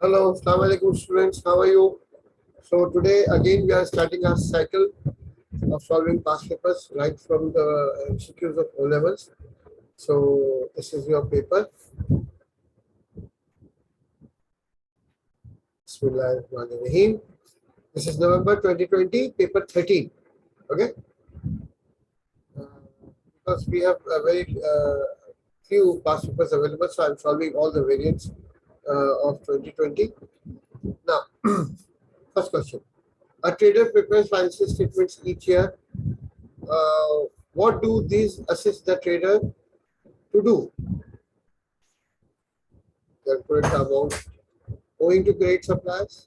Hello, Assalamu alaikum students, how are you? So today again we are starting our cycle of solving past papers right from the MCQs of O levels. So this is your paper. Bismillahirrahmanirrahim. This is November 2020, paper 13. Okay? Uh, because we have a very few past papers available, so I'm solving all the variants of 2020. Now, first question. A trader prepares financial statements each year. What do these assist the trader to do? Calculate the amount owing to credit suppliers,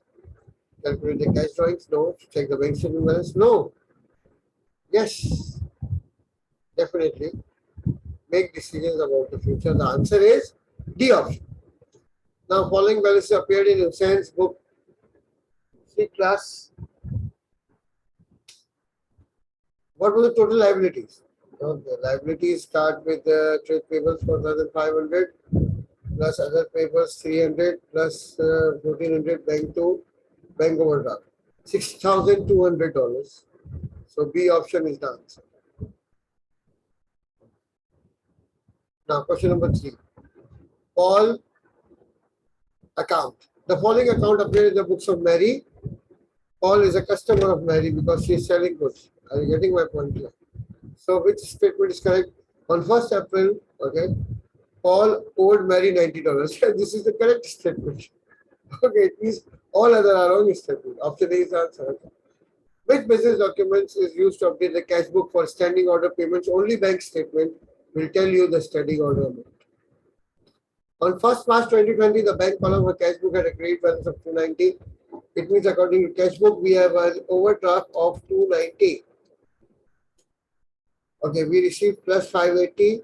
calculate the cash drawings, no. Check the bank statement balance, no. Yes, definitely. Make decisions about the future. The answer is D option. Now, following balances appeared in Hussein's book, C class. What were the total liabilities? The liabilities start with the trade payables 4,500 plus other papers 300 plus 1,400 bank overdraft. $6,200. So B option is the answer. Now question number 3. Paul account. The following account appeared in the books of Mary. Paul is a customer of Mary because she is selling goods. Are you getting my point here? So which statement is correct? On 1st April, okay, Paul owed Mary $90. This is the correct statement. Okay, it means all other are wrong statement. Option A is the answer. Which business documents is used to update the cash book for standing order payments? Only bank statement will tell you the standing order amount. On 1st March 2020, the bank column for cash book had a credit balance of 290. It means according to cash book, we have an overdraft of 290. Okay, we received plus 580.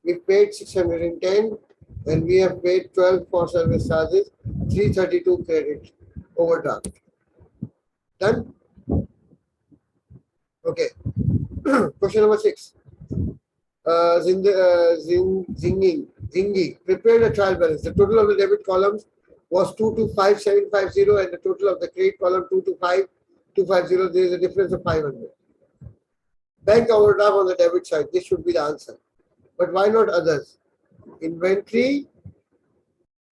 We paid 610 and we have paid 12 for service charges, 332 credit overdraft. Done? Okay. Question number 6. Zingi prepared a trial balance. The total of the debit columns was 225750 and the total of the credit column 225250. There is a difference of 500. Bank overdraft on the debit side. This should be the answer. But why not others? Inventory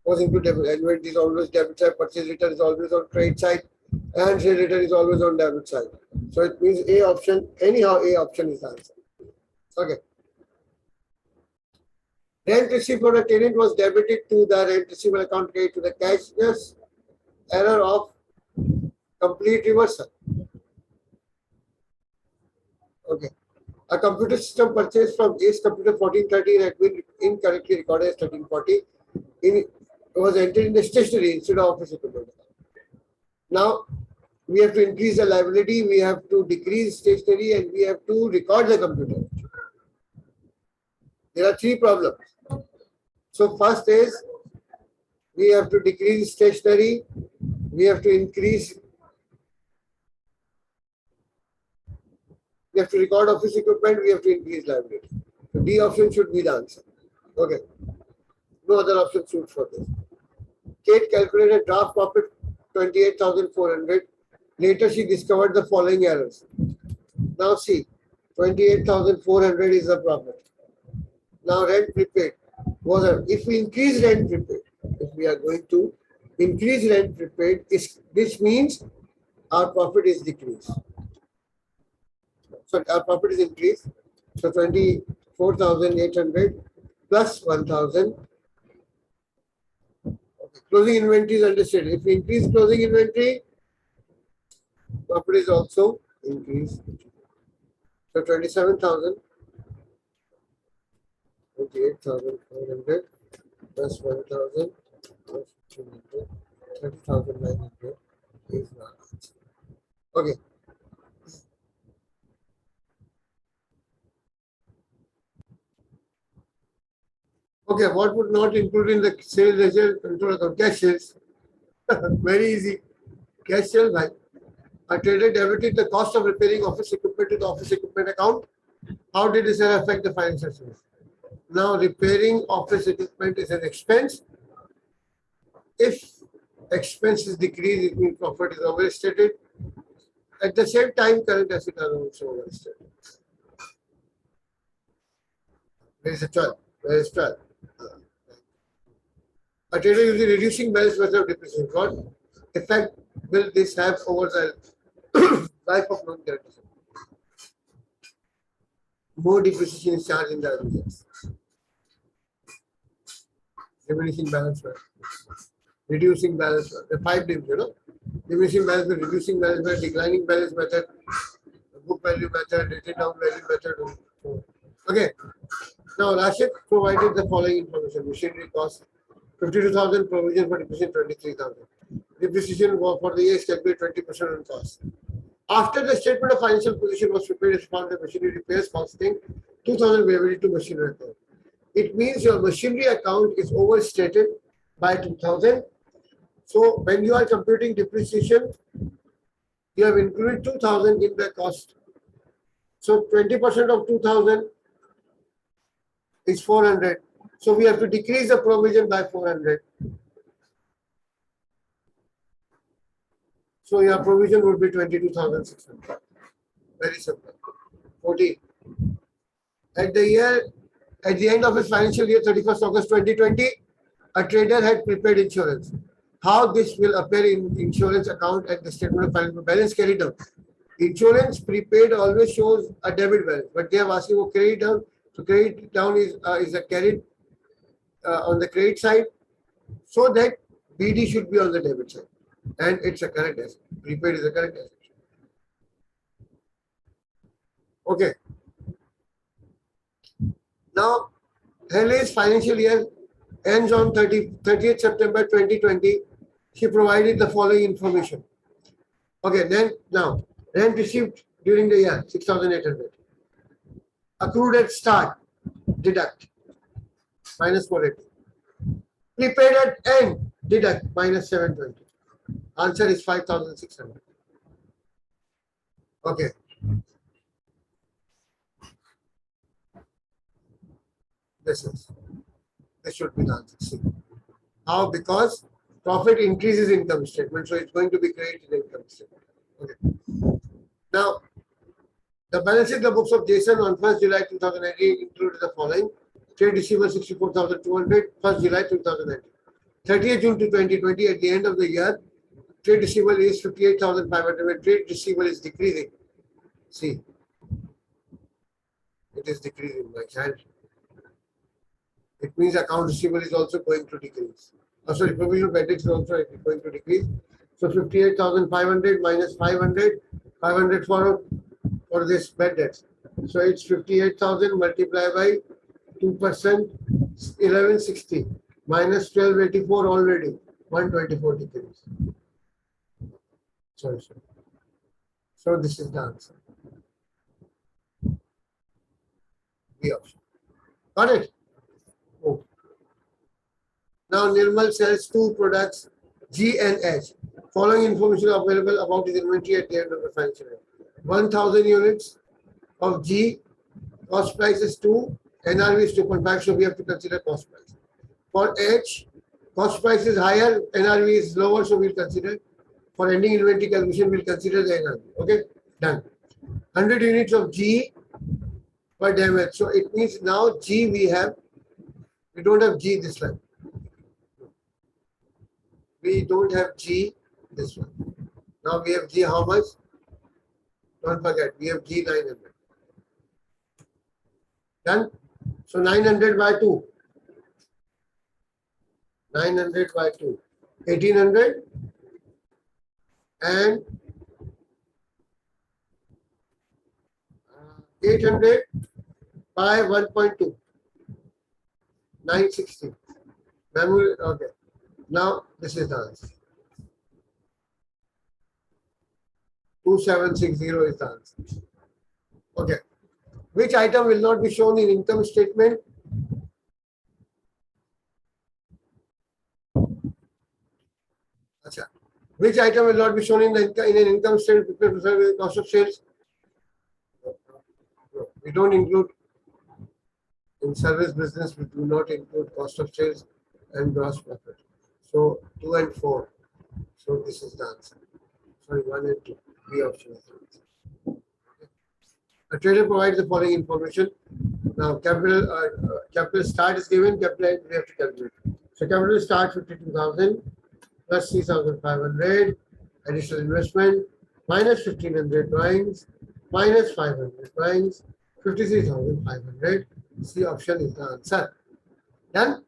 was into debit. Inventory is always debit side. Purchase return is always on credit side. And sale return is always on debit side. So it means A option. Anyhow, A option is the answer. Okay. Rent received for a tenant was debited to the rent receivable account credit to the cash. Yes. Error of complete reversal. Okay. A computer system purchased from Ace Computer 1413 had been incorrectly recorded as 1340. It was entered in the stationery instead of office equipment. Now, we have to increase the liability, we have to decrease stationery, and we have to record the computer. There are 3 problems. So first is we have to decrease stationery, we have to increase, we have to record office equipment, we have to increase liability. So D option should be the answer. Okay. No other option suits for this. Kate calculated draft profit 28,400. Later she discovered the following errors. Now see, 28,400 is the profit. Now rent prepaid was if we increase rent prepaid, if we are going to increase rent prepaid, this means our profit is decreased. So our profit is increased. So 24,800 plus 1,000. Okay. Closing inventory is understood. If we increase closing inventory, profit is also increased. So 27,000. 28,400 plus 1,000 plus 1,500, 30,900 is the answer. Okay. Okay, what would not include in the sales ledger control account? Cash sales. Very easy. Cash sales, right? A trader debited the cost of repairing office equipment to the office equipment account. How did this affect the financial statement? Now, repairing office equipment is an expense. if expenses decrease, it means profit is overstated. At the same time, current assets are also overstated. Where is the 12? Where is 12? A trader using reducing balance method of depreciation. What effect will this have over the life of non-current assets? More depreciation is charged in the early years. Diminishing balance method. Reducing balance method. The 5 names, Diminishing balance method, reducing balance method, declining balance method, book value method, written down value method. Okay. Now, Rashid provided the following information. Machinery cost 52,000, provision for depreciation 23,000. Depreciation for the year is calculated 20% on cost. After the statement of financial position was prepared as part of the machinery repairs costing 2,000 liability to machinery account. It means your machinery account is overstated by 2,000. So when you are computing depreciation, you have included 2,000 in the cost. So 20% of 2,000 is 400. So we have to decrease the provision by 400. So your provision would be 22,600. Very simple. 14. At the end of his financial year, 31st August 2020, a trader had prepaid insurance. How this will appear in insurance account at the statement of financial balance carried down. Insurance prepaid always shows a debit balance, but they have asked you to carry down. So credit down is a carried on the credit side, so that BD should be on the debit side, and it's a current asset. Prepaid is a current asset. Okay. Now, Henley's financial year ends on 30th September 2020. She provided the following information. Okay, then now rent received during the year 6,800. Accrued at start, deduct minus 480. Prepaid at end, deduct minus 720. Answer is 5,600. Okay. This should be the answer. See. How? Because profit increases income statement, so it's going to be created in income statement. Okay. Now, the balance in the books of Jason on 1st July 2019 included the following. Trade receivable 64,200, 1st July 2019. 30th June to 2020, at the end of the year, trade receivable is 58,500, when trade receivable is decreasing. See, it is decreasing by hand. It means account receivable is also going to decrease. Oh, sorry, provision of bad debts is also going to decrease. So 58,500 minus 500, 500 for this bad debts. So it's 58,000 multiplied by 2%, 1160 minus 1284 already, 124 decrease. Sorry. So this is the answer. B option. Got it? Oh. Now Nirmal sells two products, G and H. Following information available about his inventory at the end of the financial year. 1,000 units of G, cost price is 2, NRV is 2.5, so we have to consider cost price. For H, cost price is higher, NRV is lower, so we'll consider. For ending inventory calculation, we'll consider the NRV. Okay, done. 100 units of G per damage. So it means now G we don't have G this one. We don't have G this one. Now we have G how much? Don't forget, we have G 900. Done? So 900 by 2. 900 by 2. 1800 and 800 by 1.2. 960. Memory, okay. Now this is the answer. 2760 is the answer. Okay. Which item will not be shown in income statement? Achha. Which item will not be shown in an income statement prepared to serve as cost of sales? No, we don't include in service business. We do not include cost of sales and gross profit. So 2 and 4. So this is the answer. Sorry, 1 and 2. B option is the answer. Okay. A trader provides the following information. Now capital start is given, capital end we have to calculate. So capital start 52,000 plus 3,500 additional investment minus 1,500 drawings minus 500 drawings 53,500. C option is the answer. Done.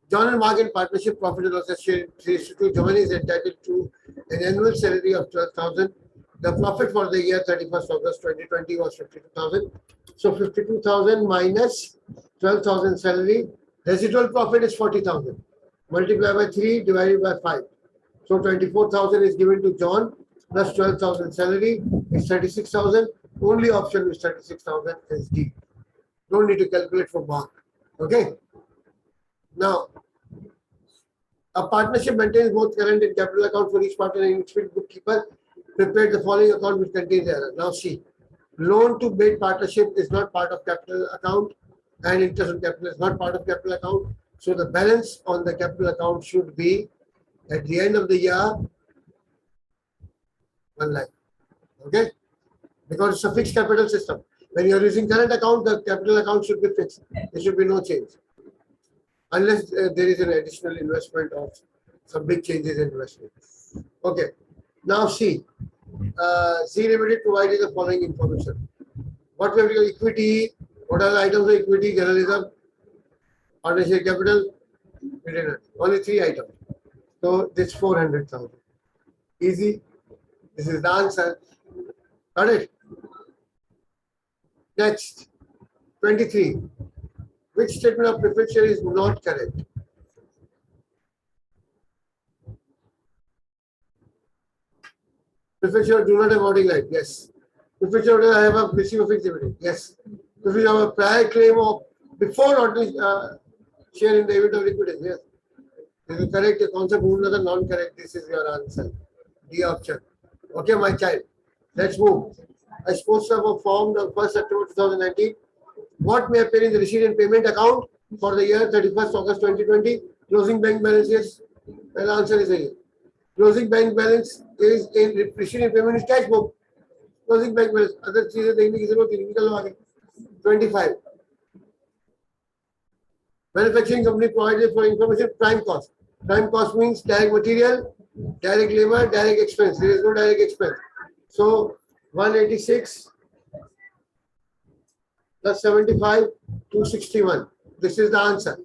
John and Morgan Partnership Profit and Loss Share 3:2. John is entitled to an annual salary of 12,000. The profit for the year 31st August 2020 was 52,000. So 52,000 minus 12,000 salary. Residual profit is 40,000. Multiply by 3 divided by 5. So 24,000 is given to John plus 12,000 salary is 36,000. Only option is 36,000 is D. Don't need to calculate for Mark. Okay. Now, a partnership maintains both current and capital account for each partner and each bookkeeper prepared the following account which contains error. Now see, loan to bid partnership is not part of capital account and interest on capital is not part of capital account. So the balance on the capital account should be at the end of the year 1 lakh. Okay? Because it's a fixed capital system. When you are using current account, the capital account should be fixed. There should be no change. Unless there is an additional investment of some big changes in investment. Okay. Now see, C Limited provided the following information. What we have your equity, what are the items of equity, journalism, partnership capital, retainer. Only 3 items. So this 400,000. Easy. This is the answer. Got it? Next, 23. Which statement of preferred share is not correct? Preferred share do not have voting right. Yes. Preferred share have a receive of fixed dividend. Yes. If you have a prior claim of before ordinary share in the event of liquidation. Yes. This is correct. The concept rule is non-correct. This is your answer. D option. Okay, my child. Let's move. I supposed to have formed on 1st September 2019. What may appear in the receipt and payment account for the year 31st August 2020? Closing bank balance, yes. And the answer is yes. Closing bank balance is in receipt and payment is cash book. Closing bank balance. Other चीजें देखने की जरूरत नहीं निकल आगे. 25. Manufacturing company provided for information prime cost. Prime cost means direct material, direct labor, direct expense. There is no direct expense. So 186 plus 75, 261. This is the answer.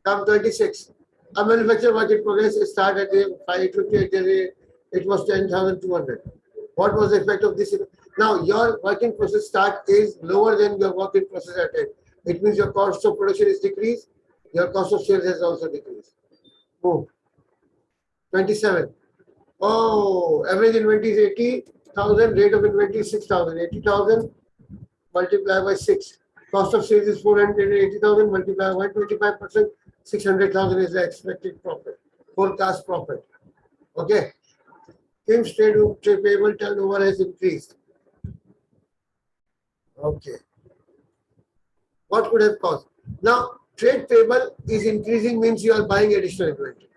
Come 26. A manufacturer work in progress start at 550. It was 10,200. What was the effect of this? Now your working process start is lower than your work in process at end. It means your cost of production is decreased. Your cost of sales has also decreased. Move. 27. Oh, average inventory is 80,000. Rate of inventory is 6,000. 80,000 multiplied by 6. Cost of sales is 480,000 multiplied by 25%. 600,000 is the expected profit. Forecast profit. Okay. Kim's trade payable turnover has increased. Okay. What could have caused? Now, trade payable is increasing means you are buying additional inventory.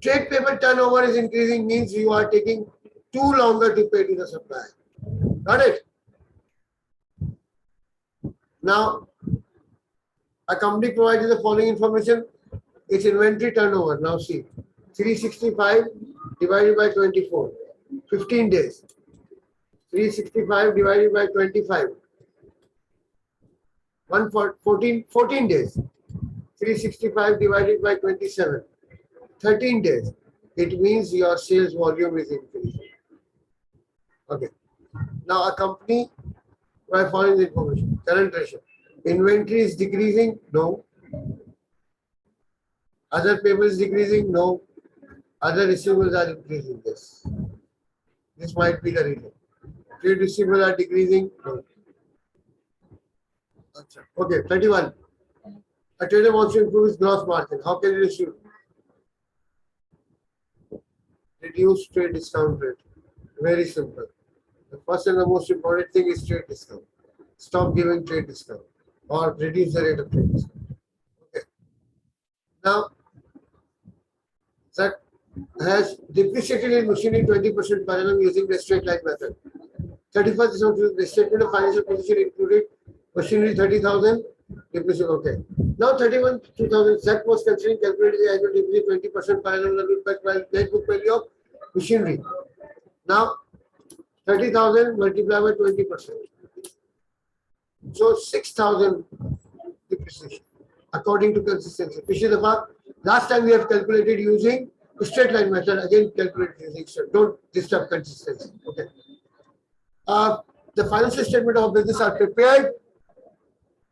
Trade payable turnover is increasing means you are taking too longer to pay to the supplier. Got it? Now, a company provides the following information. Its inventory turnover. Now see, 365 divided by 24. 15 days. 365 divided by 25. 14 days. 365 divided by 27. 13 days. It means your sales volume is increasing. Okay. Now a company by following the information. Current ratio. Inventory is decreasing? No. Other payables decreasing? No. Other receivables are increasing? Yes. This might be the reason. Trade receivables are decreasing? No. Okay, 31. A trader wants to improve his gross margin. How can he receive? Reduce trade discount rate. Very simple. The first and the most important thing is trade discount. Stop giving trade discount or reduce the rate of trade discount. Okay. Now, that has depreciated in machinery 20% per annum using the straight line method. 31st December, the statement of financial position included machinery 30,000, depreciation. Okay. Now 31 2000, that was considering calculating the annual depreciation 20% per annum net book value of machinery. Now 30,000 multiplied by 20%. So 6,000 depreciation according to consistency. Last time we have calculated using straight line method, again calculate using straight. Don't disturb consistency. Okay. The financial statement of business are prepared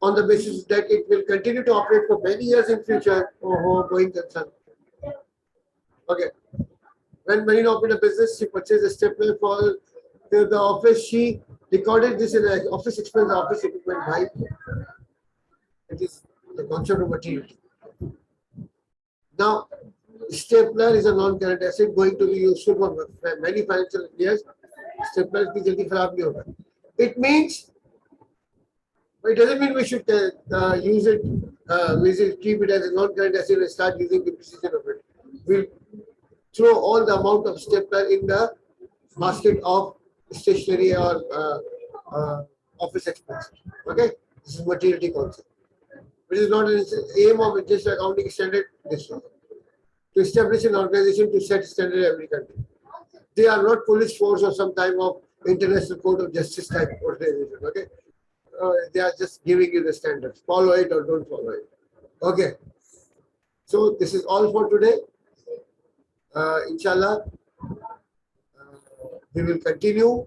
on the basis that it will continue to operate for many years in future. Going concern. Okay. When Marine opened a business, she purchased a stapler for the office. She recorded this in an office expense, office equipment, right? It is the concept of material. Now, stapler is a non-current asset going to be useful for many financial years. Stapler is jaldi kharab nahi hoga. It means, but it doesn't mean we should use it, we should keep it as a non-current asset and start using the precision of it. We'll throw all the amount of stapler in the basket of stationery or office expense. Okay, this is materiality concept. Which is not an aim of interest accounting standard. This one to establish an organization to set standard every country. They are not police force or some type of international court of justice type organization. Okay, they are just giving you the standards. Follow it or don't follow it. Okay. So this is all for today. Inshallah, we will continue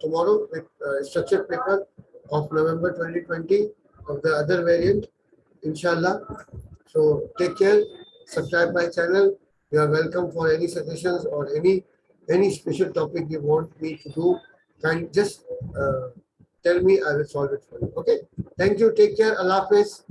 tomorrow with structured paper of November 2020 of the other variant. Inshallah. So take care. Subscribe my channel. You are welcome for any suggestions or any special topic you want me to do. Can just tell me. I will solve it for you. Okay. Thank you. Take care. Allah Hafiz.